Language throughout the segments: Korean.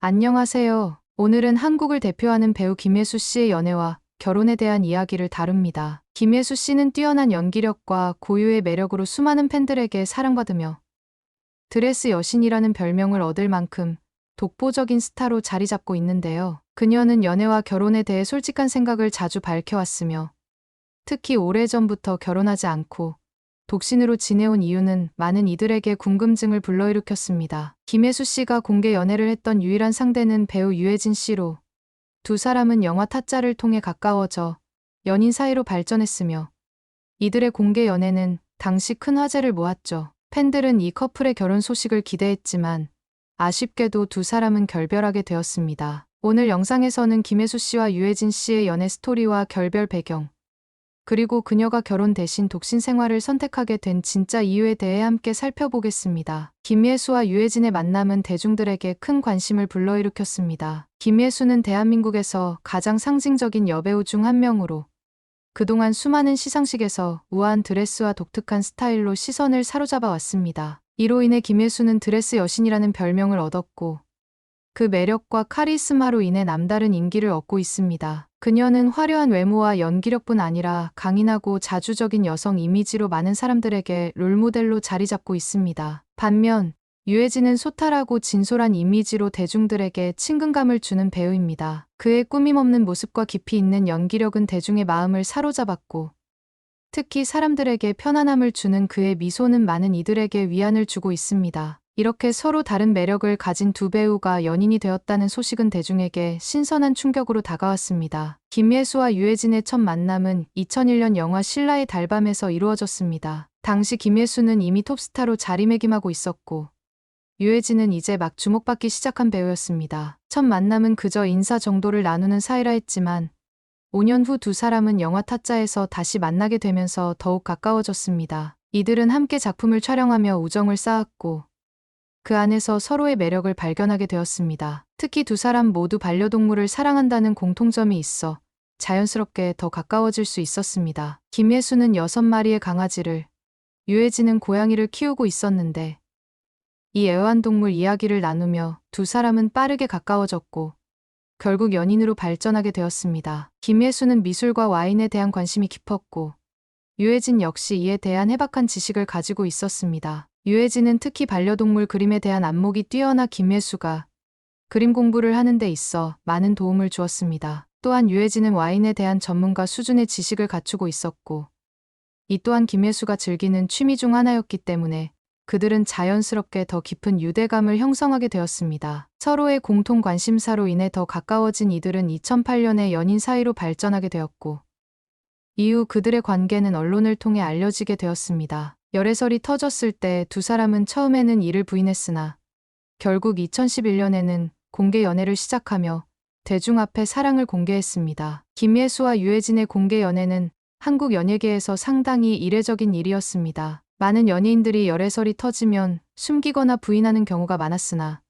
안녕하세요. 오늘은 한국을 대표하는 배우 김혜수 씨의 연애와 결혼에 대한 이야기를 다룹니다. 김혜수 씨는 뛰어난 연기력과 고유의 매력으로 수많은 팬들에게 사랑받으며 드레스 여신이라는 별명을 얻을 만큼 독보적인 스타로 자리 잡고 있는데요. 그녀는 연애와 결혼에 대해 솔직한 생각을 자주 밝혀왔으며 특히 오래전부터 결혼하지 않고 독신으로 지내온 이유는 많은 이들에게 궁금증을 불러일으켰습니다. 김혜수 씨가 공개 연애를 했던 유일한 상대는 배우 유해진 씨로 두 사람은 영화 타짜를 통해 가까워져 연인 사이로 발전했으며 이들의 공개 연애는 당시 큰 화제를 모았죠. 팬들은 이 커플의 결혼 소식을 기대했지만 아쉽게도 두 사람은 결별하게 되었습니다. 오늘 영상에서는 김혜수 씨와 유해진 씨의 연애 스토리와 결별 배경, 그리고 그녀가 결혼 대신 독신 생활을 선택하게 된 진짜 이유에 대해 함께 살펴보겠습니다. 김혜수와 유해진의 만남은 대중들에게 큰 관심을 불러일으켰습니다. 김혜수는 대한민국에서 가장 상징적인 여배우 중 한 명으로 그동안 수많은 시상식에서 우아한 드레스와 독특한 스타일로 시선을 사로잡아 왔습니다. 이로 인해 김혜수는 드레스 여신이라는 별명을 얻었고 그 매력과 카리스마로 인해 남다른 인기를 얻고 있습니다. 그녀는 화려한 외모와 연기력뿐 아니라 강인하고 자주적인 여성 이미지로 많은 사람들에게 롤모델로 자리 잡고 있습니다. 반면 유해진은 소탈하고 진솔한 이미지로 대중들에게 친근감을 주는 배우입니다. 그의 꾸밈없는 모습과 깊이 있는 연기력은 대중의 마음을 사로잡았고 특히 사람들에게 편안함을 주는 그의 미소는 많은 이들에게 위안을 주고 있습니다. 이렇게 서로 다른 매력을 가진 두 배우가 연인이 되었다는 소식은 대중에게 신선한 충격으로 다가왔습니다. 김혜수와 유해진의 첫 만남은 2001년 영화 신라의 달밤에서 이루어졌습니다. 당시 김혜수는 이미 톱스타로 자리매김하고 있었고 유해진은 이제 막 주목받기 시작한 배우였습니다. 첫 만남은 그저 인사 정도를 나누는 사이라 했지만 5년 후 두 사람은 영화 타짜에서 다시 만나게 되면서 더욱 가까워졌습니다. 이들은 함께 작품을 촬영하며 우정을 쌓았고 그 안에서 서로의 매력을 발견하게 되었습니다. 특히 두 사람 모두 반려동물을 사랑한다는 공통점이 있어 자연스럽게 더 가까워질 수 있었습니다. 김혜수는 6마리의 강아지를, 유해진은 고양이를 키우고 있었는데 이 애완동물 이야기를 나누며 두 사람은 빠르게 가까워졌고 결국 연인으로 발전하게 되었습니다. 김혜수는 미술과 와인에 대한 관심이 깊었고 유해진 역시 이에 대한 해박한 지식을 가지고 있었습니다. 유해진은 특히 반려동물 그림에 대한 안목이 뛰어나 김혜수가 그림 공부를 하는 데 있어 많은 도움을 주었습니다. 또한 유해진은 와인에 대한 전문가 수준의 지식을 갖추고 있었고 이 또한 김혜수가 즐기는 취미 중 하나였기 때문에 그들은 자연스럽게 더 깊은 유대감을 형성하게 되었습니다. 서로의 공통 관심사로 인해 더 가까워진 이들은 2008년에 연인 사이로 발전하게 되었고 이후 그들의 관계는 언론을 통해 알려지게 되었습니다. 열애설이 터졌을 때 두 사람은 처음에는 이를 부인했으나 결국 2011년에는 공개 연애를 시작하며 대중 앞에 사랑을 공개했습니다. 김혜수와 유해진의 공개 연애는 한국 연예계에서 상당히 이례적인 일이었습니다. 많은 연예인들이 열애설이 터지면 숨기거나 부인하는 경우가 많았으나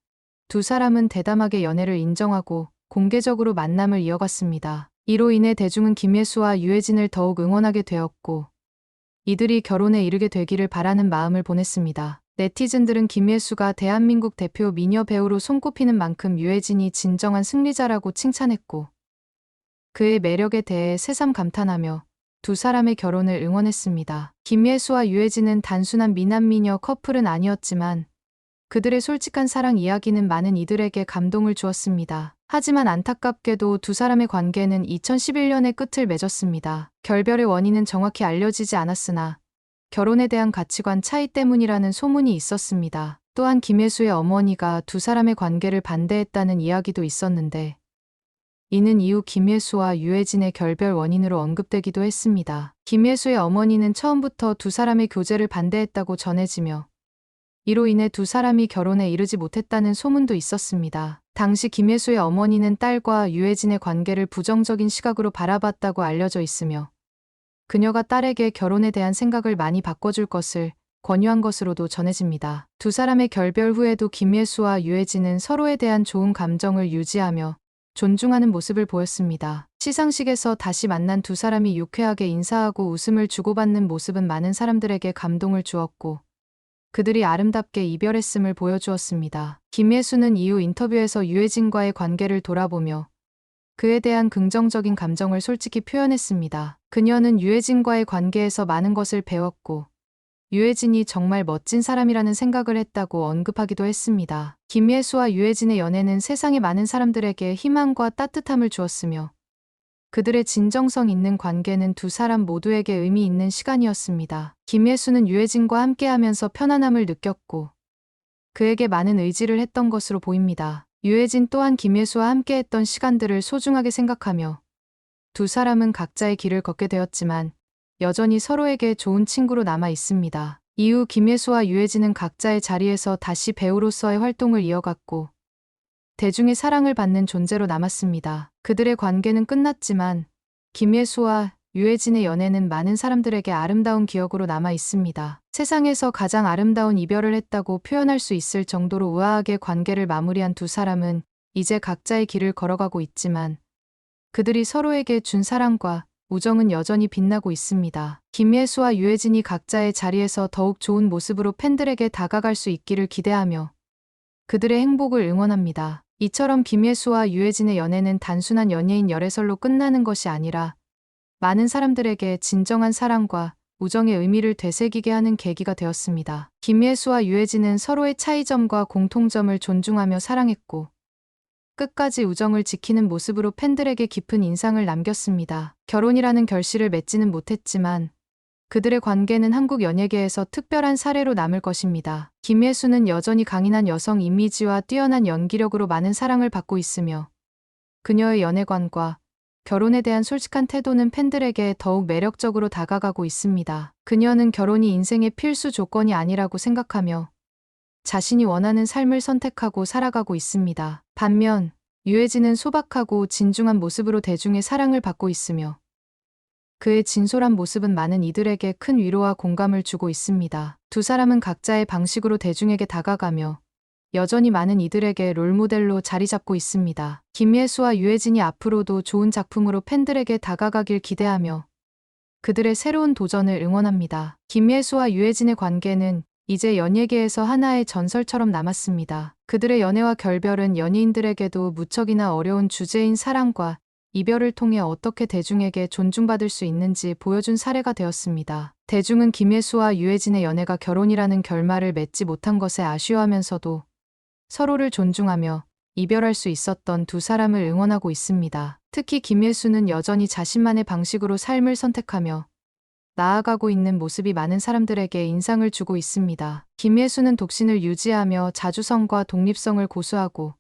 두 사람은 대담하게 연애를 인정하고 공개적으로 만남을 이어갔습니다. 이로 인해 대중은 김혜수와 유해진을 더욱 응원하게 되었고 이들이 결혼에 이르게 되기를 바라는 마음을 보냈습니다. 네티즌들은 김혜수가 대한민국 대표 미녀 배우로 손꼽히는 만큼 유해진이 진정한 승리자라고 칭찬했고 그의 매력에 대해 새삼 감탄하며 두 사람의 결혼을 응원했습니다. 김혜수와 유해진은 단순한 미남미녀 커플은 아니었지만 그들의 솔직한 사랑 이야기는 많은 이들에게 감동을 주었습니다. 하지만 안타깝게도 두 사람의 관계는 2011년에 끝을 맺었습니다. 결별의 원인은 정확히 알려지지 않았으나 결혼에 대한 가치관 차이 때문이라는 소문이 있었습니다. 또한 김혜수의 어머니가 두 사람의 관계를 반대했다는 이야기도 있었는데 이는 이후 김혜수와 유해진의 결별 원인으로 언급되기도 했습니다. 김혜수의 어머니는 처음부터 두 사람의 교제를 반대했다고 전해지며 이로 인해 두 사람이 결혼에 이르지 못했다는 소문도 있었습니다. 당시 김혜수의 어머니는 딸과 유해진의 관계를 부정적인 시각으로 바라봤다고 알려져 있으며 그녀가 딸에게 결혼에 대한 생각을 많이 바꿔줄 것을 권유한 것으로도 전해집니다. 두 사람의 결별 후에도 김혜수와 유해진은 서로에 대한 좋은 감정을 유지하며 존중하는 모습을 보였습니다. 시상식에서 다시 만난 두 사람이 유쾌하게 인사하고 웃음을 주고받는 모습은 많은 사람들에게 감동을 주었고 그들이 아름답게 이별했음을 보여주었습니다. 김예수는 이후 인터뷰에서 유해진과의 관계를 돌아보며 그에 대한 긍정적인 감정을 솔직히 표현했습니다. 그녀는 유해진과의 관계에서 많은 것을 배웠고 유해진이 정말 멋진 사람이라는 생각을 했다고 언급하기도 했습니다. 김예수와 유해진의 연애는 세상의 많은 사람들에게 희망과 따뜻함을 주었으며 그들의 진정성 있는 관계는 두 사람 모두에게 의미 있는 시간이었습니다. 김예수는 유해진과 함께하면서 편안함을 느꼈고 그에게 많은 의지를 했던 것으로 보입니다. 유해진 또한 김예수와 함께했던 시간들을 소중하게 생각하며 두 사람은 각자의 길을 걷게 되었지만 여전히 서로에게 좋은 친구로 남아 있습니다. 이후 김예수와 유해진은 각자의 자리에서 다시 배우로서의 활동을 이어갔고 대중의 사랑을 받는 존재로 남았습니다. 그들의 관계는 끝났지만 김예수와 유해진의 연애는 많은 사람들에게 아름다운 기억으로 남아 있습니다. 세상에서 가장 아름다운 이별을 했다고 표현할 수 있을 정도로 우아하게 관계를 마무리한 두 사람은 이제 각자의 길을 걸어가고 있지만 그들이 서로에게 준 사랑과 우정은 여전히 빛나고 있습니다. 김예수와 유해진이 각자의 자리에서 더욱 좋은 모습으로 팬들에게 다가갈 수 있기를 기대하며 그들의 행복을 응원합니다. 이처럼 김예수와 유해진의 연애는 단순한 연예인 열애설로 끝나는 것이 아니라 많은 사람들에게 진정한 사랑과 우정의 의미를 되새기게 하는 계기가 되었습니다. 김예수와 유해진은 서로의 차이점과 공통점을 존중하며 사랑했고 끝까지 우정을 지키는 모습으로 팬들에게 깊은 인상을 남겼습니다. 결혼이라는 결실을 맺지는 못했지만 그들의 관계는 한국 연예계에서 특별한 사례로 남을 것입니다. 김예수는 여전히 강인한 여성 이미지와 뛰어난 연기력으로 많은 사랑을 받고 있으며 그녀의 연애관과 결혼에 대한 솔직한 태도는 팬들에게 더욱 매력적으로 다가가고 있습니다. 그녀는 결혼이 인생의 필수 조건이 아니라고 생각하며 자신이 원하는 삶을 선택하고 살아가고 있습니다. 반면 유해진은 소박하고 진중한 모습으로 대중의 사랑을 받고 있으며 그의 진솔한 모습은 많은 이들에게 큰 위로와 공감을 주고 있습니다. 두 사람은 각자의 방식으로 대중에게 다가가며 여전히 많은 이들에게 롤모델로 자리 잡고 있습니다. 김예수와 유해진이 앞으로도 좋은 작품으로 팬들에게 다가가길 기대하며 그들의 새로운 도전을 응원합니다. 김예수와 유해진의 관계는 이제 연예계에서 하나의 전설처럼 남았습니다. 그들의 연애와 결별은 연예인들에게도 무척이나 어려운 주제인 사랑과 이별을 통해 어떻게 대중에게 존중받을 수 있는지 보여준 사례가 되었습니다. 대중은 김예수와 유해진의 연애가 결혼이라는 결말을 맺지 못한 것에 아쉬워하면서도 서로를 존중하며 이별할 수 있었던 두 사람을 응원하고 있습니다. 특히 김예수는 여전히 자신만의 방식으로 삶을 선택하며 나아가고 있는 모습이 많은 사람들에게 인상을 주고 있습니다. 김예수는 독신을 유지하며 자주성과 독립성을 고수하고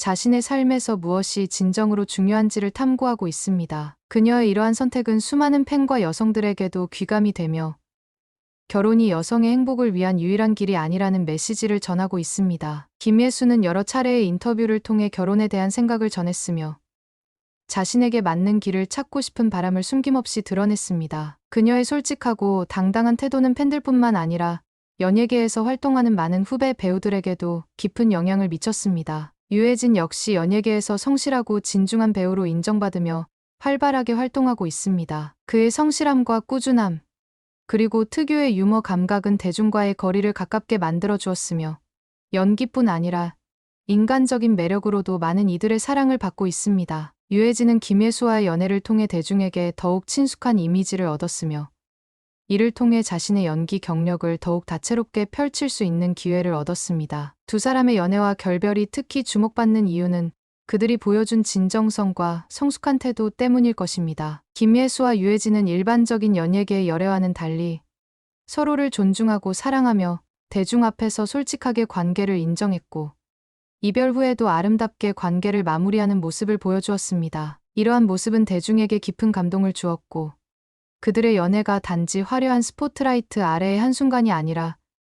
자신의 삶에서 무엇이 진정으로 중요한지를 탐구하고 있습니다. 그녀의 이러한 선택은 수많은 팬과 여성들에게도 귀감이 되며 결혼이 여성의 행복을 위한 유일한 길이 아니라는 메시지를 전하고 있습니다. 김예수는 여러 차례의 인터뷰를 통해 결혼에 대한 생각을 전했으며 자신에게 맞는 길을 찾고 싶은 바람을 숨김없이 드러냈습니다. 그녀의 솔직하고 당당한 태도는 팬들뿐만 아니라 연예계에서 활동하는 많은 후배 배우들에게도 깊은 영향을 미쳤습니다. 유해진 역시 연예계에서 성실하고 진중한 배우로 인정받으며 활발하게 활동하고 있습니다. 그의 성실함과 꾸준함, 그리고 특유의 유머 감각은 대중과의 거리를 가깝게 만들어 주었으며 연기뿐 아니라 인간적인 매력으로도 많은 이들의 사랑을 받고 있습니다. 유해진은 김예수와의 연애를 통해 대중에게 더욱 친숙한 이미지를 얻었으며 이를 통해 자신의 연기 경력을 더욱 다채롭게 펼칠 수 있는 기회를 얻었습니다. 두 사람의 연애와 결별이 특히 주목받는 이유는 그들이 보여준 진정성과 성숙한 태도 때문일 것입니다. 김예수와 유해진은 일반적인 연예계의 열애와는 달리 서로를 존중하고 사랑하며 대중 앞에서 솔직하게 관계를 인정했고 이별 후에도 아름답게 관계를 마무리하는 모습을 보여주었습니다. 이러한 모습은 대중에게 깊은 감동을 주었고 그들의 연애가 단지 화려한 스포트라이트 아래의 한순간이 아니라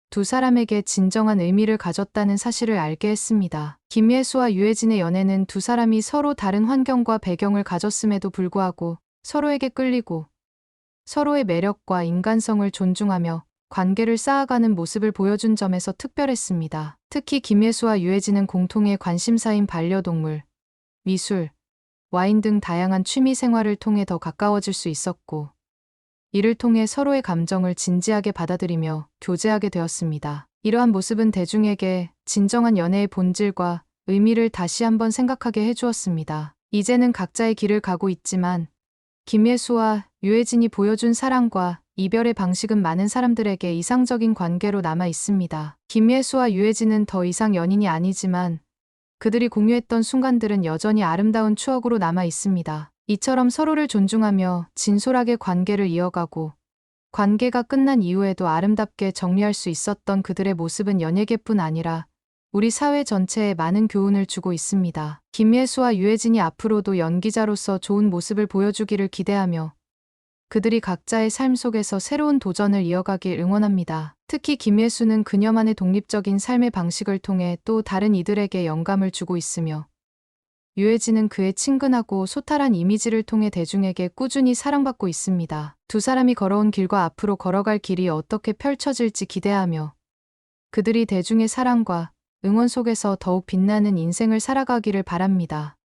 두 사람에게 진정한 의미를 가졌다는 사실을 알게 했습니다. 김예수와 유해진의 연애는 두 사람이 서로 다른 환경과 배경을 가졌음에도 불구하고 서로에게 끌리고 서로의 매력과 인간성을 존중하며 관계를 쌓아가는 모습을 보여준 점에서 특별했습니다. 특히 김예수와 유해진은 공통의 관심사인 반려동물, 미술, 와인 등 다양한 취미 생활을 통해 더 가까워질 수 있었고 이를 통해 서로의 감정을 진지하게 받아들이며 교제하게 되었습니다. 이러한 모습은 대중에게 진정한 연애의 본질과 의미를 다시 한번 생각하게 해주었습니다. 이제는 각자의 길을 가고 있지만 김예수와 유해진이 보여준 사랑과 이별의 방식은 많은 사람들에게 이상적인 관계로 남아 있습니다. 김예수와 유해진은 더 이상 연인이 아니지만 그들이 공유했던 순간들은 여전히 아름다운 추억으로 남아 있습니다. 이처럼 서로를 존중하며 진솔하게 관계를 이어가고 관계가 끝난 이후에도 아름답게 정리할 수 있었던 그들의 모습은 연예계뿐 아니라 우리 사회 전체에 많은 교훈을 주고 있습니다. 김예수와 유해진이 앞으로도 연기자로서 좋은 모습을 보여주기를 기대하며 그들이 각자의 삶 속에서 새로운 도전을 이어가길 응원합니다. 특히 김예수는 그녀만의 독립적인 삶의 방식을 통해 또 다른 이들에게 영감을 주고 있으며 유해진은 그의 친근하고 소탈한 이미지를 통해 대중에게 꾸준히 사랑받고 있습니다. 두 사람이 걸어온 길과 앞으로 걸어갈 길이 어떻게 펼쳐질지 기대하며 그들이 대중의 사랑과 응원 속에서 더욱 빛나는 인생을 살아가기를 바랍니다.